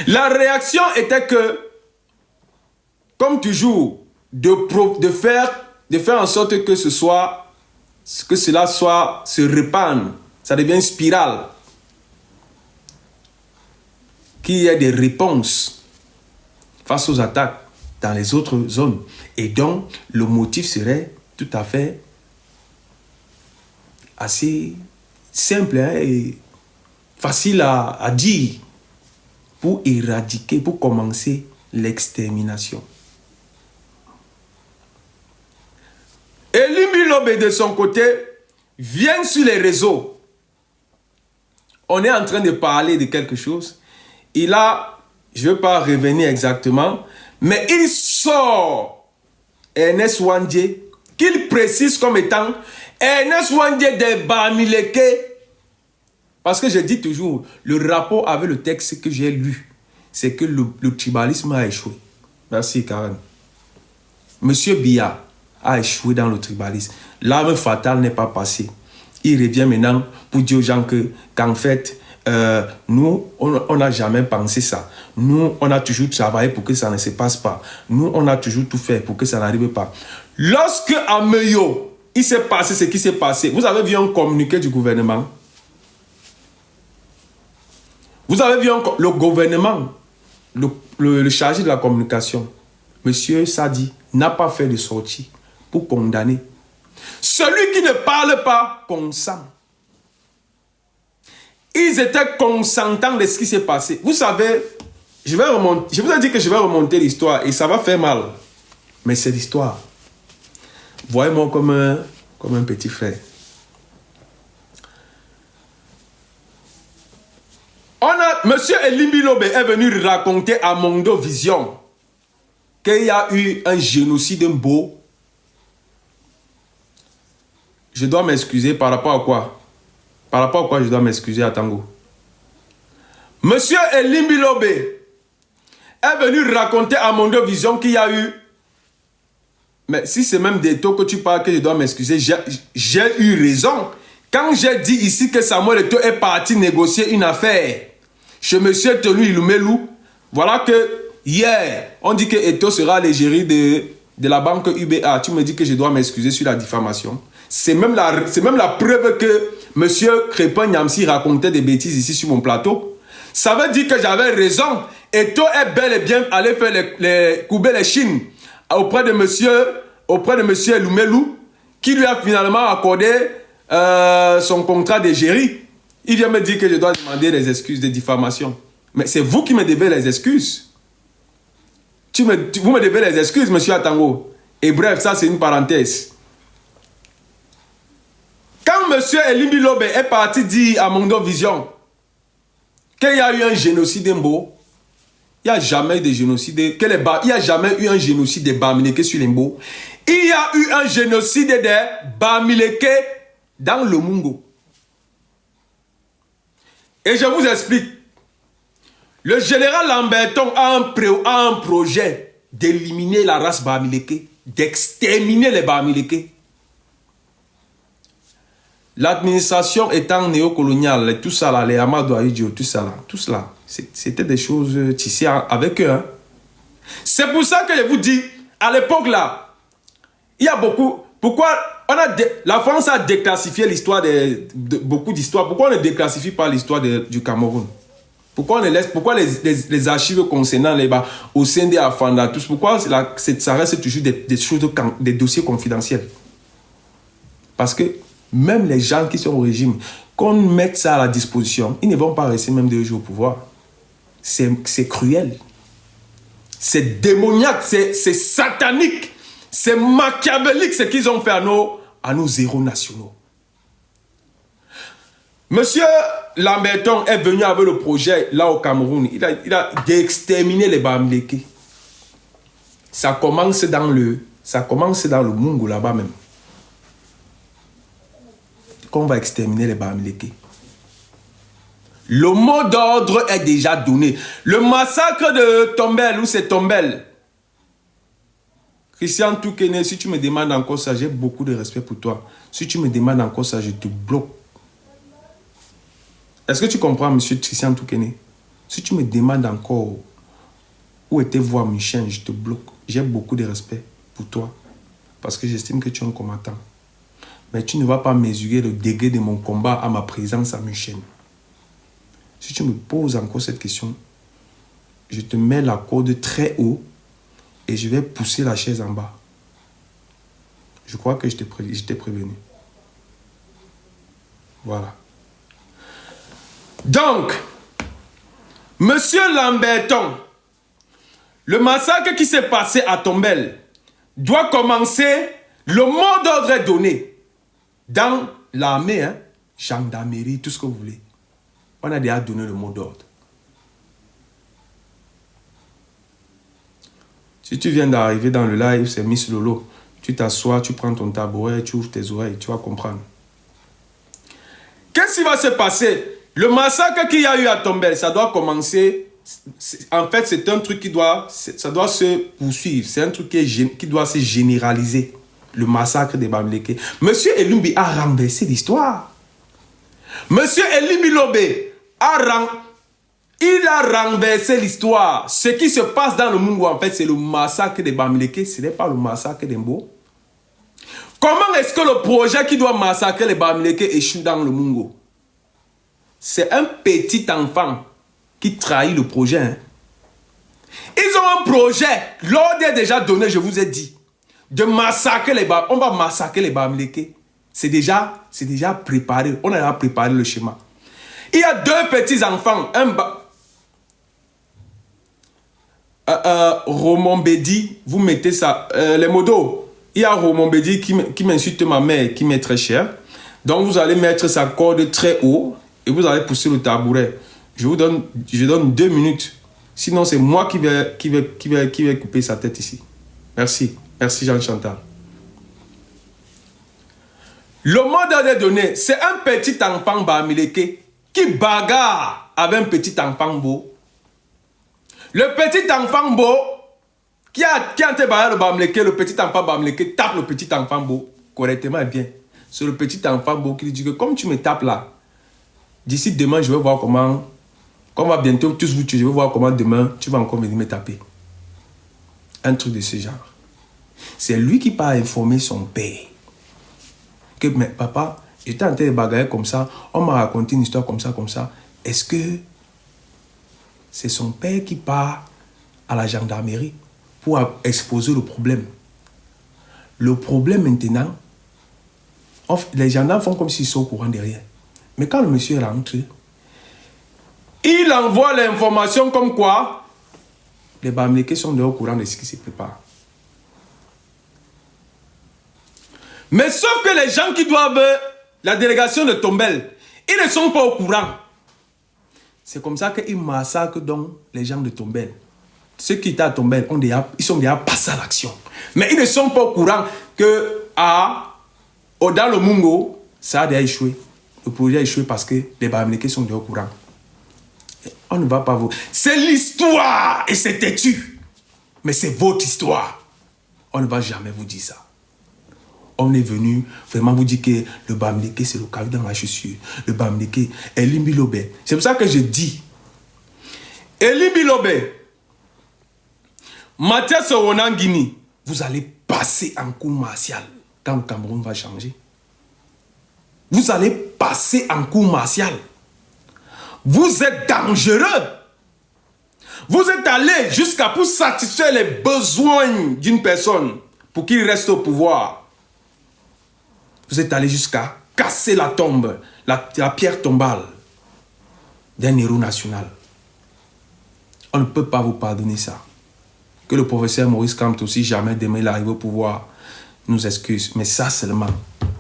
La réaction était que, comme toujours, de faire en sorte que cela se répande, ça devient une spirale, qu'il y ait des réponses face aux attaques dans les autres zones. Et donc, le motif serait tout à fait assez simple et facile à dire pour éradiquer, pour commencer l'extermination. Elimbi Lobé, de son côté, vient sur les réseaux. On est en train de parler de quelque chose. Il a, je ne vais pas revenir exactement, mais il sort Ernest Ouandjé, qu'il précise comme étant Ernest Ouandjé de Bamileke. Parce que je dis toujours, le rapport avec le texte que j'ai lu, c'est que le tribalisme a échoué. Merci Karen. Monsieur Biya a échoué dans le tribalisme. L'arme fatale n'est pas passée. Il revient maintenant pour dire aux gens qu'en fait, nous, on n'a jamais pensé ça. Nous, on a toujours travaillé pour que ça ne se passe pas. Nous, on a toujours tout fait pour que ça n'arrive pas. Lorsque à Meyo, il s'est passé ce qui s'est passé, vous avez vu un communiqué du gouvernement? Vous avez vu le gouvernement, le chargé de la communication, Monsieur Sadi, n'a pas fait de sortie pour condamner. Celui qui ne parle pas consent. Ils étaient consentants de ce qui s'est passé. Vous savez, je vous ai dit que je vais remonter l'histoire et ça va faire mal. Mais c'est l'histoire. Voyez-moi comme un petit frère. Monsieur Elimbi Lobé est venu raconter à Mondo Vision qu'il y a eu un génocide Mbo. Je dois m'excuser par rapport à quoi? Par rapport à quoi je dois m'excuser à Tango? Monsieur Elimbi Lobé est venu raconter à Mondo Vision qu'il y a eu... Mais si c'est même des taux que tu parles que je dois m'excuser, j'ai eu raison. Quand j'ai dit ici que Samuel Eto'o est parti négocier une affaire chez monsieur Tony Ilumelou, voilà que hier, on dit que Eto'o sera l'égérie de la banque UBA. Tu me dis que je dois m'excuser sur la diffamation. C'est même la preuve que monsieur Crépin Niamsi racontait des bêtises ici sur mon plateau. Ça veut dire que j'avais raison. Eto'o est bel et bien allé faire couper les chines auprès de monsieur Ilumelou, qui lui a finalement accordé son contrat d'égérie. Il vient me dire que je dois demander les excuses de diffamation. Mais c'est vous qui me devez les excuses. Vous me devez les excuses, monsieur Atango. Et bref, ça c'est une parenthèse. Quand monsieur Elimbi Lobé est parti dire à Mondo Vision qu'il y a eu un génocide Mbo, il n'y a jamais eu de génocide. Il n'y a jamais eu un génocide de Bamileke sur l'Mbo. Il y a eu un génocide de Bamileke dans le Mungo. Et je vous explique. Le général Lamberton a un projet d'éliminer la race Bamileke, d'exterminer les Bamileke. L'administration étant néocoloniale, tout ça là, les Amadou Ahidjo, tout ça là, c'était des choses tissées avec eux. Hein. C'est pour ça que je vous dis, à l'époque là, il y a beaucoup... Pourquoi la France a déclassifié l'histoire de beaucoup d'histoires? Pourquoi on ne déclassifie pas l'histoire du Cameroun? Pourquoi les archives concernant au sein des Afanda, tous, pourquoi ça reste toujours des dossiers confidentiels? Parce que même les gens qui sont au régime, qu'on mette ça à la disposition, ils ne vont pas rester même 2 jours au pouvoir. C'est cruel. C'est démoniaque, c'est satanique. C'est machiavélique ce qu'ils ont fait à nos héros nationaux. Monsieur Lamberton est venu avec le projet là au Cameroun. Il a d'exterminer les Bamileke. Ça commence dans le Mungo là-bas même. Qu'on va exterminer les Bamileke. Le mot d'ordre est déjà donné. Le massacre de Tombel, où c'est Tombel. Christian Toukene, si tu me demandes encore ça, j'ai beaucoup de respect pour toi. Si tu me demandes encore ça, je te bloque. Est-ce que tu comprends, monsieur Christian Toukene? Si tu me demandes encore où était voir Michel, je te bloque. J'ai beaucoup de respect pour toi parce que j'estime que tu es un combattant. Mais tu ne vas pas mesurer le degré de mon combat à ma présence à Michel. Si tu me poses encore cette question, je te mets la corde très haut et je vais pousser la chaise en bas. Je crois que je t'ai prévenu. Voilà. Donc, Monsieur Lamberton, le massacre qui s'est passé à Tombelle doit commencer. Le mot d'ordre est donné dans l'armée, hein, gendarmerie, tout ce que vous voulez. On a déjà donné le mot d'ordre. Si tu viens d'arriver dans le live, c'est Miss Lolo. Tu t'assois, tu prends ton tabouret, tu ouvres tes oreilles, tu vas comprendre. Qu'est-ce qui va se passer? Le massacre qu'il y a eu à Tombelle, ça doit commencer. En fait, c'est un truc ça doit se poursuivre. C'est un truc qui doit se généraliser. Le massacre des Bamileke. Monsieur Elumbi a renversé l'histoire. Monsieur Elumbi Lobé il a renversé l'histoire. Ce qui se passe dans le Mungo, en fait, c'est le massacre des Bamileke. Ce n'est pas le massacre d'Embo. Comment est-ce que le projet qui doit massacrer les Bamileke échoue dans le Mungo? C'est un petit enfant qui trahit le projet. Hein. Ils ont un projet. L'ordre est déjà donné, je vous ai dit. De massacrer les Bamileke. On va massacrer les Bamileke. C'est déjà préparé. On a déjà préparé le schéma. Il y a deux petits enfants. Roman Bédi, vous mettez ça. Les modos. Il y a Roman Bédi qui m'insulte ma mère, qui m'est très chère. Donc vous allez mettre sa corde très haut et vous allez pousser le tabouret. Je donne 2 minutes. Sinon, c'est moi qui vais couper sa tête ici. Merci. Merci Jean Chantal. Le mot d'ordre est donné. C'est un petit enfant Bamileke qui bagarre avec un petit enfant beau. Le petit enfant beau qui a été bagarre le Bamileke, le petit enfant Bamileke tape le petit enfant beau correctement et bien. C'est le petit enfant beau qui lui dit que comme tu me tapes là, d'ici demain, je vais voir comment. Comme on va bientôt tous vous tuer, je vais voir comment demain tu vas encore venir me taper. Un truc de ce genre. C'est lui qui part informer son père. Que mais papa, j'étais en train de bagarrer comme ça, on m'a raconté une histoire comme ça. Est-ce que c'est son père qui part à la gendarmerie pour exposer le problème? Le problème maintenant, les gendarmes font comme s'ils sont au courant de rien. Mais quand le monsieur rentre, il envoie l'information comme quoi les Bamileke sont au courant de ce qui se prépare. Mais sauf que les gens qui doivent, la délégation de Tombelle, ils ne sont pas au courant. C'est comme ça qu'ils massacrent donc les gens de Tombelle. Ceux qui étaient à Tombelle, ils sont déjà passés à l'action. Mais ils ne sont pas au courant que dans le Mungo, ça a déjà échoué. Le projet a échoué parce que les Bamileke sont déjà au courant. On ne va pas vous... C'est l'histoire et c'est têtu. Mais c'est votre histoire. On ne va jamais vous dire ça. On est venu vraiment vous dire que le Bamileke, c'est le caillou dans la chaussure. Le Bamileke est Elumbi Lobé. C'est pour ça que je dis, Elumbi Lobé, Mathias Owonangini, vous allez passer en cours martial quand le Cameroun va changer. Vous allez passer en cours martial. Vous êtes dangereux. Vous êtes allé jusqu'à pour satisfaire les besoins d'une personne pour qu'il reste au pouvoir. Vous êtes allé jusqu'à casser la tombe, la pierre tombale d'un héros national. On ne peut pas vous pardonner ça. Que le professeur Maurice Kamto, si jamais demain il arrive au pouvoir, nous excuse. Mais ça seulement,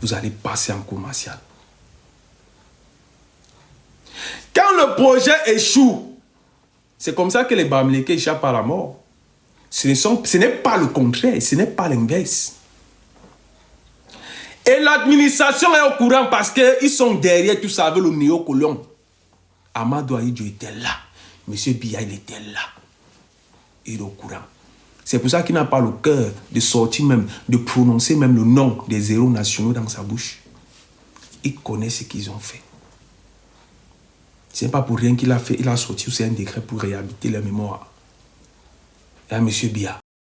vous allez passer en cours martial. Quand le projet échoue, c'est comme ça que les Bamileke échappent à la mort. Ce n'est pas le contraire, ce n'est pas l'inverse. Et l'administration est au courant parce qu'ils sont derrière tout ça avec le néocolon. Amadou Ahidjo était là. Monsieur Biya, il était là. Il est au courant. C'est pour ça qu'il n'a pas le cœur de sortir même, de prononcer même le nom des héros nationaux dans sa bouche. Il connaît ce qu'ils ont fait. Ce n'est pas pour rien qu'il a fait, il a sorti aussi un décret pour réhabiliter la mémoire. Et à M. Biya.